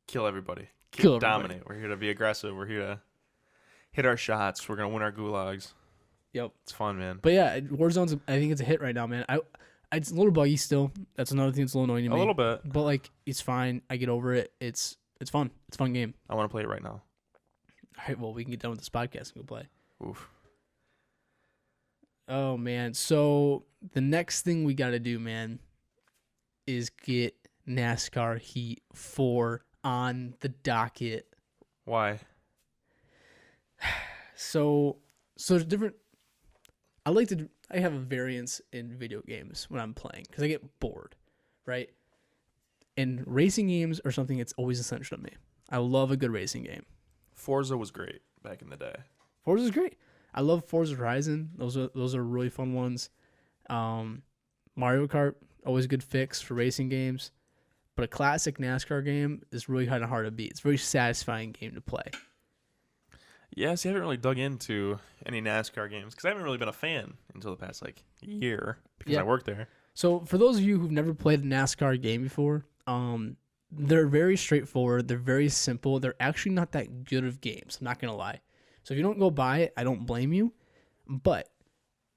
Kill everybody. Kill dominate. Everybody. We're here to be aggressive. We're here to hit our shots. We're gonna win our gulags. Yep. It's fun, man. But yeah, Warzone's. I think it's a hit right now, man. It's a little buggy still. That's another thing that's a little annoying to me. A little bit. But like, it's fine. I get over it. It's fun. It's a fun game. I want to play it right now. All right. Well, we can get done with this podcast and go play. Oof. Oh man. So the next thing we got to do, man, is get NASCAR Heat 4 on the docket. Why? So there's different. I have a variance in video games when I'm playing because I get bored, right? And racing games are something that's always essential to me. I love a good racing game. Forza was great back in the day. Forza's great. I love Forza Horizon. Those are really fun ones. Mario Kart, always a good fix for racing games. But a classic NASCAR game is really kind of hard to beat. It's a very satisfying game to play. Yeah, see, I haven't really dug into any NASCAR games because I haven't really been a fan until the past year because I worked there. So for those of you who've never played a NASCAR game before, they're very straightforward. They're very simple. They're actually not that good of games. I'm not going to lie. So if you don't go buy it, I don't blame you. But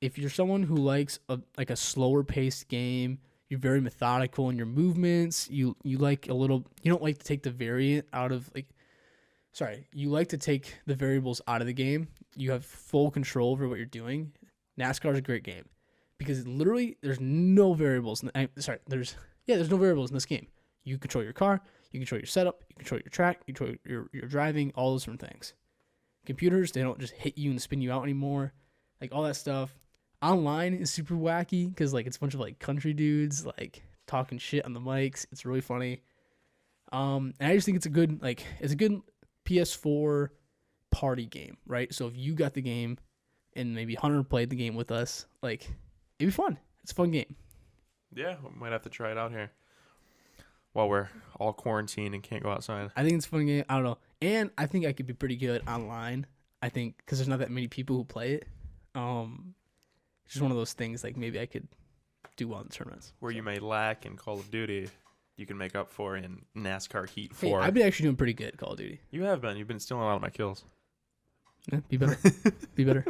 if you're someone who likes a slower paced game, you're very methodical in your movements, you like a little, you don't like to take the variant out of you like to take the variables out of the game. You have full control over what you're doing. NASCAR is a great game because literally there's no variables. There's no variables in this game. You control your car, you control your setup, you control your track, you control your driving, all those different things. Computers, they don't just hit you and spin you out anymore. Like all that stuff. Online is super wacky because like it's a bunch of like country dudes like talking shit on the mics. It's really funny. And I just think it's a good PS4 party game, right? So if you got the game and maybe Hunter played the game with us, like it'd be fun. It's a fun game. Yeah, we might have to try it out here while we're all quarantined and can't go outside. I think it's a fun game. I don't know. And I think I could be pretty good online. I think because there's not that many people who play it. It's just one of those things like maybe I could do well in tournaments. Where you may lack in Call of Duty, you can make up for in NASCAR Heat 4. Hey, I've been actually doing pretty good at Call of Duty. You have been. You've been stealing a lot of my kills. Yeah, be better. Be better.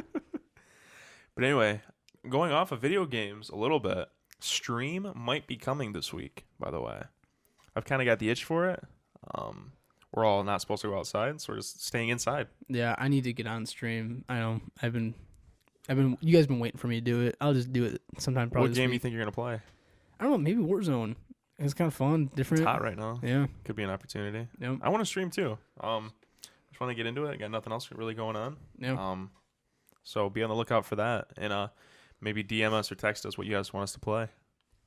But anyway, going off of video games a little bit, Stream might be coming this week, by the way. I've kind of got the itch for it. We're all not supposed to go outside, so we're just staying inside. Yeah, I need to get on stream. I know. I've been. You guys have been waiting for me to do it. I'll just do it sometime. Probably. What game you think you're gonna play? I don't know. Maybe Warzone. It's kind of fun, different. It's hot right now. Yeah, could be an opportunity. Yep. I want to stream too. Just want to get into it. I got nothing else really going on. Yeah. So be on the lookout for that, and maybe DM us or text us what you guys want us to play,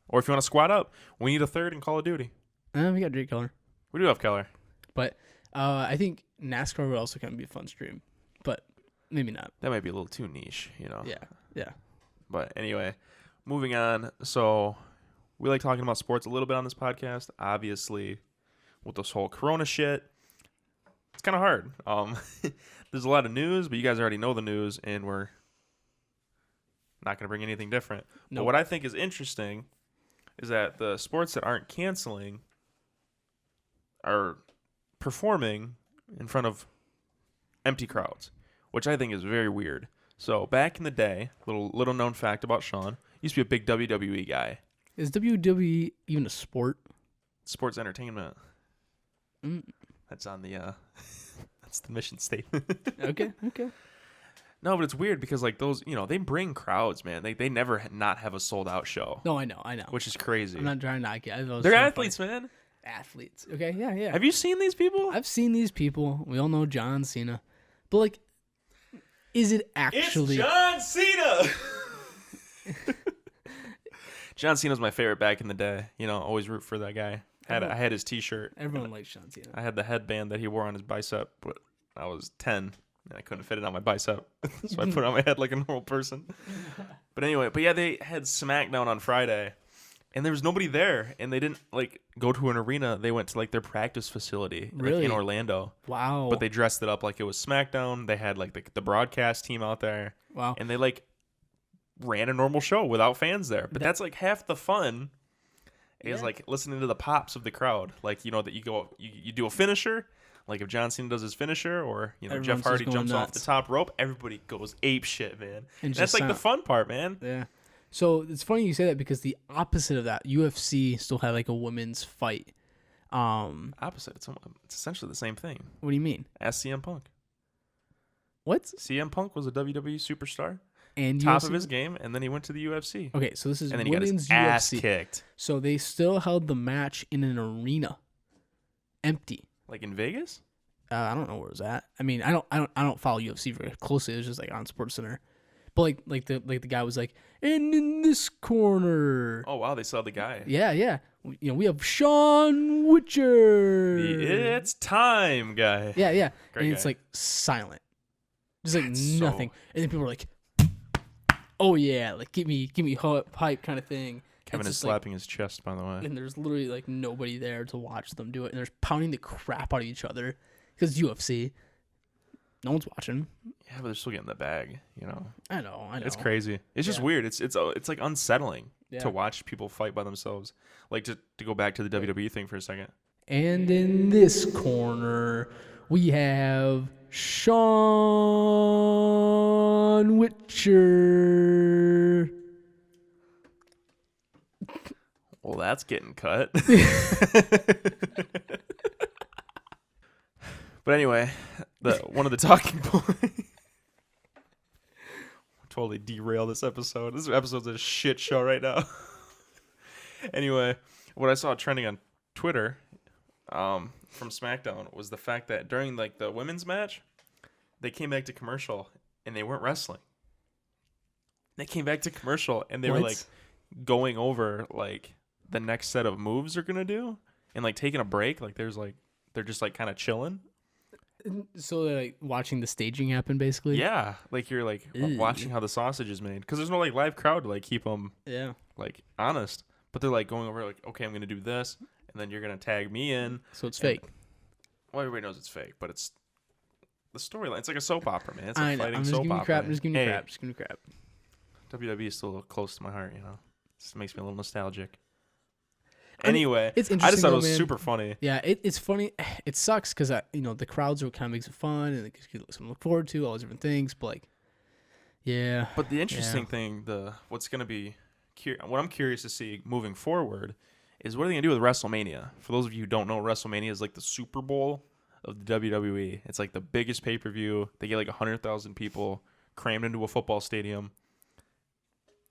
or if you want to squad up, we need a third in Call of Duty. We got Drake Keller. We do have Keller. But I think NASCAR would also kind of be a fun stream, but maybe not. That might be a little too niche, you know. Yeah. But anyway, moving on. So we like talking about sports a little bit on this podcast. Obviously, with this whole Corona shit, it's kind of hard. There's a lot of news, but you guys already know the news, and we're not going to bring anything different. Nope. But what I think is interesting is that the sports that aren't canceling are performing in front of empty crowds, which I think is very weird. So back in the day, little known fact about Sean, used to be a big WWE guy. Is WWE even a sport? Sports entertainment. That's on the that's the mission statement. Okay. No, but it's weird because like those, they bring crowds, man. They never not have a sold out show. No, I know. Which is crazy. I'm not trying to knock it. They're athletes, man. Athletes. Okay, yeah. Have you seen these people? I've seen these people. We all know John Cena. But like, is it actually It's John Cena? John Cena's my favorite back in the day. Always root for that guy. I had his T-shirt. Everyone likes John Cena. I had the headband that he wore on his bicep, but I was 10 and I couldn't fit it on my bicep, so I put it on my head like a normal person. But anyway, yeah, they had SmackDown on Friday, and there was nobody there, and they didn't like go to an arena. They went to like their practice facility really? in Orlando. Wow! But they dressed it up like it was SmackDown. They had like the broadcast team out there. Wow! And they like ran a normal show without fans there. But that's like half the fun. Is like listening to the pops of the crowd. Like, that you do a finisher. Like if John Cena does his finisher or, Jeff Hardy jumps off the top rope, everybody goes ape shit, man. And that's like the fun part, man. Yeah. So it's funny you say that because the opposite of that, UFC still had like a women's fight. Opposite. It's essentially the same thing. What do you mean? Ask CM Punk. What? CM Punk was a WWE superstar. And top UFC? Of his game, and then he went to the UFC. Okay, so this is and then he women's got his ass UFC. Kicked. So they still held the match in an arena, empty. Like in Vegas? I don't know where it was at. I mean, I don't follow UFC very closely. It was just like on SportsCenter. But like the guy was like, and in this corner. Oh wow, they saw the guy. Yeah. We have Sean Witcher. The It's Time guy. Yeah. Great and it's guy. like silent. Just like That's nothing. And then people are like, oh yeah, like give me hype kind of thing. Kevin is slapping his chest, by the way. And there's literally like nobody there to watch them do it. And they're pounding the crap out of each other because UFC. No one's watching. Yeah, but they're still getting the bag, I know. It's crazy. It's just weird. It's like unsettling Yeah. to watch people fight by themselves. Like to go back to the WWE thing for a second. And in this corner, we have Sean Witcher. Well, that's getting cut. But anyway, one of the talking points. Totally derail this episode. This episode's a shit show right now. Anyway, what I saw trending on Twitter from SmackDown was the fact that during like the women's match, they came back to commercial and they weren't wrestling. They came back to commercial and they were like going over like the next set of moves they're gonna do and like taking a break. Like they're just like kind of chilling. So they're like watching the staging happen, basically. Yeah, like you're like watching how the sausage is made because there's no like live crowd to like keep them like honest. But they're like going over like, okay, I'm gonna do this, and then you're gonna tag me in. So it's fake. Well, everybody knows it's fake, but it's the storyline. It's like a soap opera, man. It's a I know. fighting soap opera. I'm just giving you crap. Just giving you crap. WWE is still close to my heart, you know. It makes me a little nostalgic. Anyway, it's interesting. I just thought it was super funny. Yeah, it's funny. It sucks because the crowds are kind of makes it fun and it gives you something to look forward to, all those different things. But like, yeah. But the interesting thing, what's gonna be, what I'm curious to see moving forward, is what are they gonna do with WrestleMania? For those of you who don't know, WrestleMania is like the Super Bowl of the WWE. It's like the biggest pay-per-view. They get like 100,000 people crammed into a football stadium,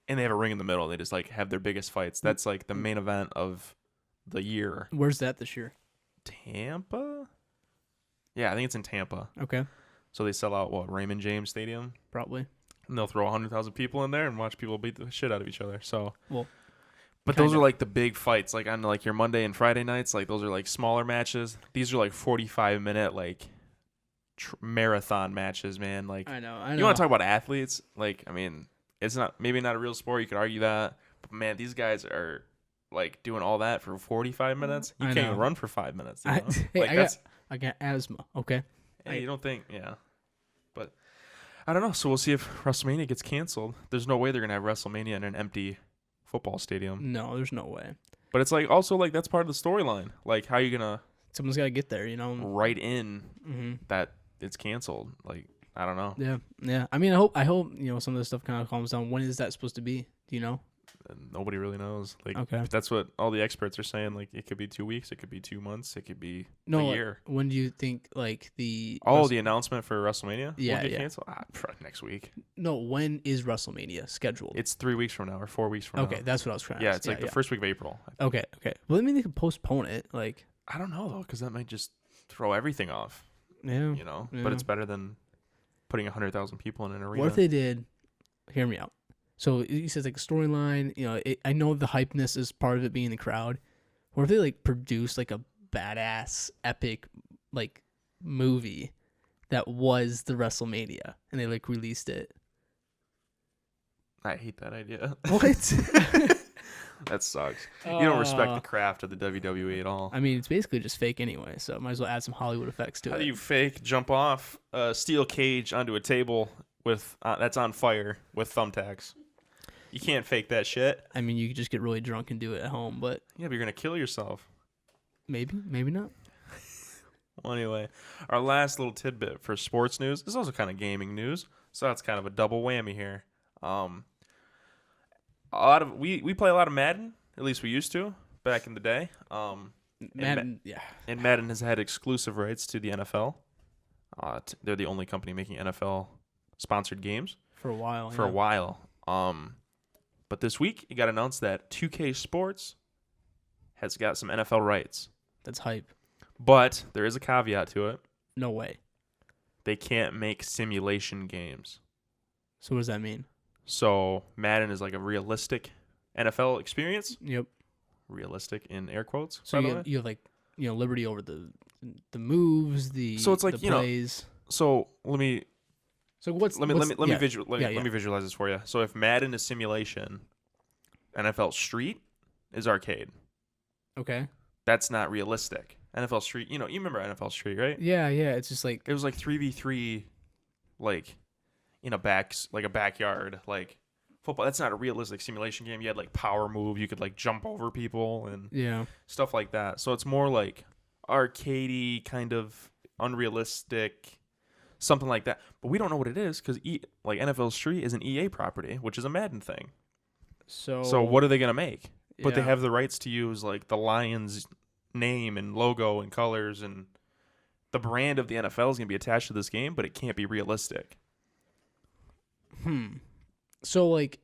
and they have a ring in the middle. They just like have their biggest fights. That's like the main event of the year. Where's that this year? Tampa? Yeah, I think it's in Tampa. Okay. So they sell out Raymond James Stadium? Probably. And they'll throw 100,000 people in there and watch people beat the shit out of each other. So, but kinda. those are like the big fights, like on like your Monday and Friday nights. Like those are like smaller matches. These are like 45-minute like marathon matches, man. Like I know. You want to talk about athletes? Like, I mean, it's maybe not a real sport. You could argue that, but man, these guys are like doing all that for 45 minutes. You can't even run for 5 minutes. You know? Hey, I got asthma. Okay. You don't think, yeah. But I don't know. So we'll see if WrestleMania gets canceled. There's no way they're gonna have WrestleMania in an empty football stadium. No, there's no way. But it's like also like that's part of the storyline. Like how you gonna? Someone's gotta get there, Write in that it's canceled. Like I don't know. Yeah. I mean, I hope some of this stuff kind of calms down. When is that supposed to be? Do you know? Nobody really knows. Like, okay. That's what all the experts are saying. Like, it could be 2 weeks, it could be 2 months, it could be a year. When do you think like the announcement for WrestleMania? Yeah, will get canceled? Next week. No, when is WrestleMania scheduled? It's 3 weeks from now or 4 weeks from now. Okay, that's what I was trying to ask. Yeah, it's like the first week of April. Okay. Well, I mean, they could postpone it. Like, I don't know though, because that might just throw everything off. Yeah. Yeah. But it's better than putting 100,000 people in an arena. What if they did? Hear me out. So he says like storyline, I know the hypeness is part of it being the crowd. What if they like produce like a badass epic like movie that was the WrestleMania and they like released it? I hate that idea. What? That sucks. You don't respect the craft of the WWE at all. I mean, it's basically just fake anyway, so might as well add some Hollywood effects to it. How do you fake jump off a steel cage onto a table with that's on fire with thumbtacks? You can't fake that shit. I mean, you could just get really drunk and do it at home, but... Yeah, but you're going to kill yourself. Maybe not. Well, anyway, our last little tidbit for sports news is also kind of gaming news, so that's kind of a double whammy here. We play a lot of Madden, at least we used to, back in the day. Madden, yeah. And Madden has had exclusive rights to the NFL. They're the only company making NFL-sponsored games. For a while, For a while. But this week, it got announced that 2K Sports has got some NFL rights. That's hype. But there is a caveat to it. No way. They can't make simulation games. So what does that mean? So Madden is like a realistic NFL experience. Yep. Realistic in air quotes. So you have like liberty over the moves, so it's like the plays. So let me me visualize this for you. So if Madden is simulation, NFL Street is arcade. Okay. That's not realistic. NFL Street, you remember NFL Street, right? Yeah. It's just like it was like 3v3, like in a backyard, like football. That's not a realistic simulation game. You had like power move. You could like jump over people and stuff like that. So it's more like arcadey kind of unrealistic, something like that. But we don't know what it is because like NFL Street is an EA property, which is a Madden thing. So what are they gonna make? But they have the rights to use like the Lions name and logo and colors, and the brand of the NFL is gonna be attached to this game, but it can't be realistic. So like,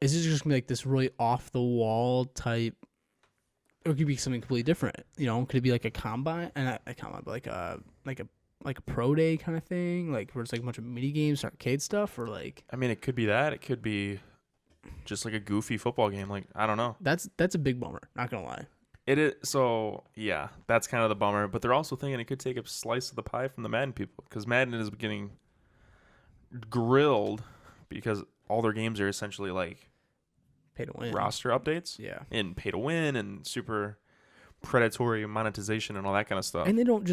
is it just gonna be like this really off the wall type? Or it could be something completely different. You know, could it be like a combine and a combine, but like a pro day kind of thing, like where it's like a bunch of mini games, arcade stuff, or like? I mean, it could be that. It could be just like a goofy football game. Like, I don't know. That's a big bummer. Not gonna lie. It is. So yeah, that's kind of the bummer. But they're also thinking it could take a slice of the pie from the Madden people, because Madden is getting grilled because all their games are essentially like pay to win roster updates. Yeah. And pay to win and super predatory monetization and all that kind of stuff. And they don't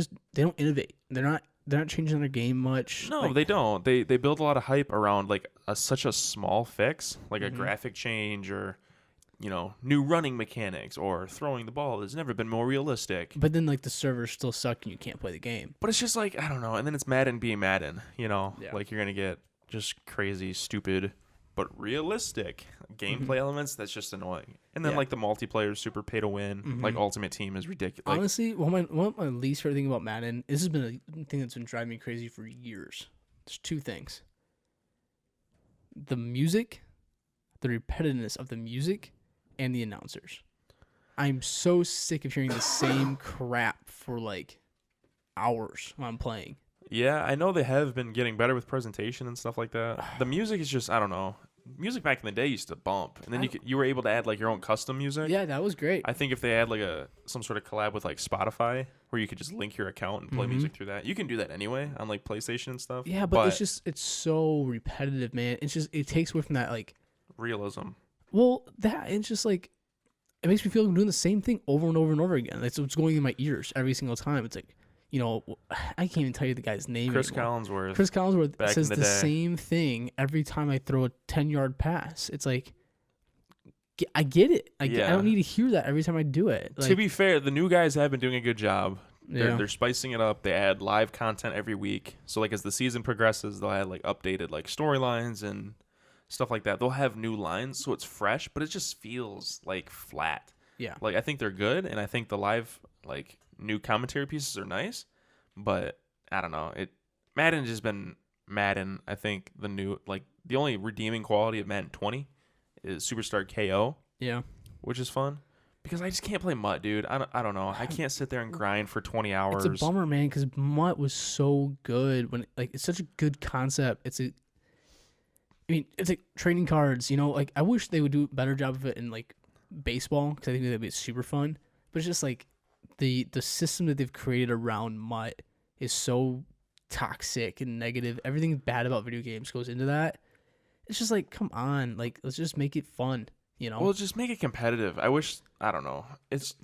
innovate. They're not changing their game much. No, they don't. They build a lot of hype around like such a small fix, like a graphic change or, you know, new running mechanics or throwing the ball. There's never been more realistic. But then like the servers still suck and you can't play the game. But it's just like, I don't know. And then it's Madden being Madden, you know, Yeah. like you're going to get just crazy, stupid, but realistic gameplay elements. That's just annoying. And then like the multiplayer is super pay to win. Like Ultimate Team is ridiculous. Like, honestly, one of my least favorite thing about Madden, this has been a thing that's been driving me crazy for years. There's two things. The music, the repetitiveness of the music, and the announcers. I'm so sick of hearing the same crap for like hours when I'm playing. yeah, I know they have been getting better with presentation and stuff like that. The music is just, I don't know. Music back in the day used to bump, and then you were able to add like your own custom music. Yeah, that was great. I think if they had like some sort of collab with like Spotify, where you could just link your account and play music through that, you can do that anyway on like PlayStation and stuff. Yeah, but it's so repetitive, man. It takes away from that like realism. Well, it's just like it makes me feel like I'm doing the same thing over and over and over again. It's going in my ears every single time. It's like, you know, I can't even tell you the guy's name. Chris anymore. Collinsworth. Chris Collinsworth says the the same thing every time I throw a 10-yard pass. It's like, I get it. I don't need to hear that every time I do it. Like, to be fair, the new guys have been doing a good job. Yeah. They're spicing it up. They add live content every week. So like as the season progresses, they'll add like updated like storylines and stuff like that. They'll have new lines, so it's fresh, but it just feels like flat. Yeah. Like I think they're good, and I think the live like new commentary pieces are nice, but I don't know. Madden has just been Madden. I think the only redeeming quality of Madden 20 is Superstar KO. Yeah. Which is fun. Because I just can't play MUT, dude. I don't know. I can't sit there and grind for 20 hours. It's a bummer, man, because MUT was so good. It's such a good concept. It's like trading cards, you know. Like I wish they would do a better job of it in like baseball, because I think that'd be super fun. But it's just like the system that they've created around MUT is so toxic and negative. Everything bad about video games goes into that. It's just like, come on, like let's just make it fun, you know. Well, just make it competitive. I don't know.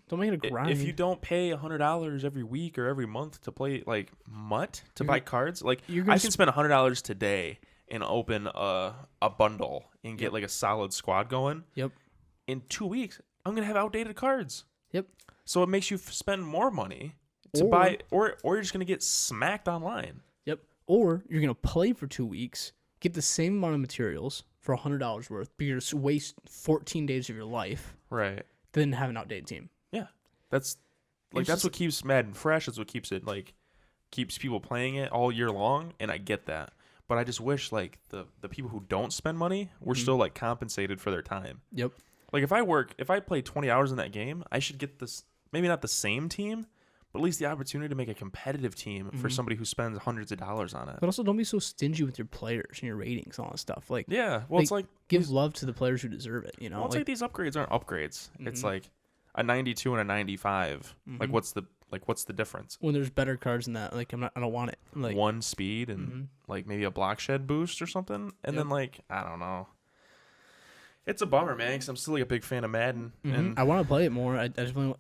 Don't make it a grind. If you don't pay $100 every week or every month to play like MUT to buy cards, like I can spend $100 today and open a bundle and get like a solid squad going. Yep. In 2 weeks, I'm gonna have outdated cards. Yep. So it makes you spend more money to buy, or you're just gonna get smacked online. Yep. Or you're gonna play for 2 weeks, get the same amount of materials for $100 worth, but you're just waste 14 days of your life. Right. Then have an outdated team. Yeah. That's what keeps Madden fresh. That's what keeps it keeps people playing it all year long. And I get that, but I just wish like the people who don't spend money were still like compensated for their time. Yep. Like if I play 20 hours in that game, I should get this, maybe not the same team, but at least the opportunity to make a competitive team for somebody who spends hundreds of dollars on it. But also don't be so stingy with your players and your ratings and all that stuff. Like, yeah, well, it's like give love to the players who deserve it, you know? Well, it's like these upgrades aren't upgrades. It's like a 92 and a 95. Like what's the difference? When there's better cards than that, like I don't want it. Like one speed and like maybe a block shed boost or something, and then like I don't know. It's a bummer, man, because I'm still like a big fan of Madden. And I want to play it more. I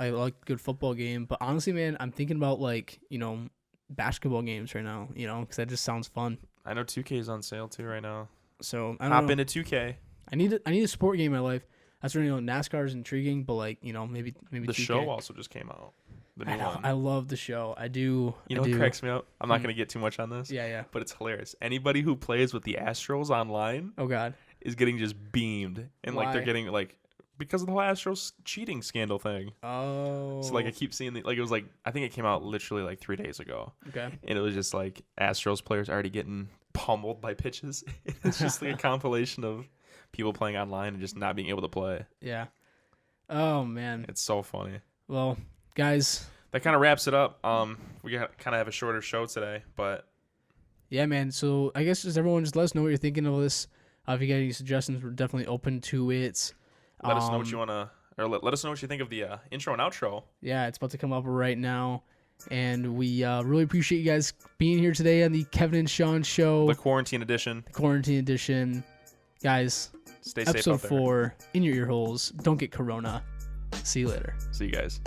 like a good football game, but honestly, man, I'm thinking about like, you know, basketball games right now, you know, because that just sounds fun. I know 2K is on sale too right now. So I hop into 2K. I need a sport game in my life. That's really, you know, NASCAR is intriguing, but like, you know, maybe the 2K. show also just came out. The new one. I love the show. I do. You know what cracks me up? I'm not going to get too much on this. Yeah. But it's hilarious. Anybody who plays with the Astros online is getting just beamed. And like they're getting like because of the whole Astros cheating scandal thing. Oh. So like I keep seeing it was like I think it came out literally like 3 days ago. Okay. And it was just like Astros players already getting pummeled by pitches. It's just like a compilation of people playing online and just not being able to play. Yeah. Oh man. It's so funny. Well, guys, that kind of wraps it up. We kind of have a shorter show today, but yeah, man. So I guess just everyone just let us know what you're thinking of this. If you got any suggestions, we're definitely open to it. Let us know what you want to, or let us know what you think of the intro and outro. Yeah, it's about to come up right now. And we really appreciate you guys being here today on the Kevin and Sean Show. The Quarantine Edition. Guys, stay safe episode out there. 4, in your ear holes. Don't get corona. See you later. See you guys.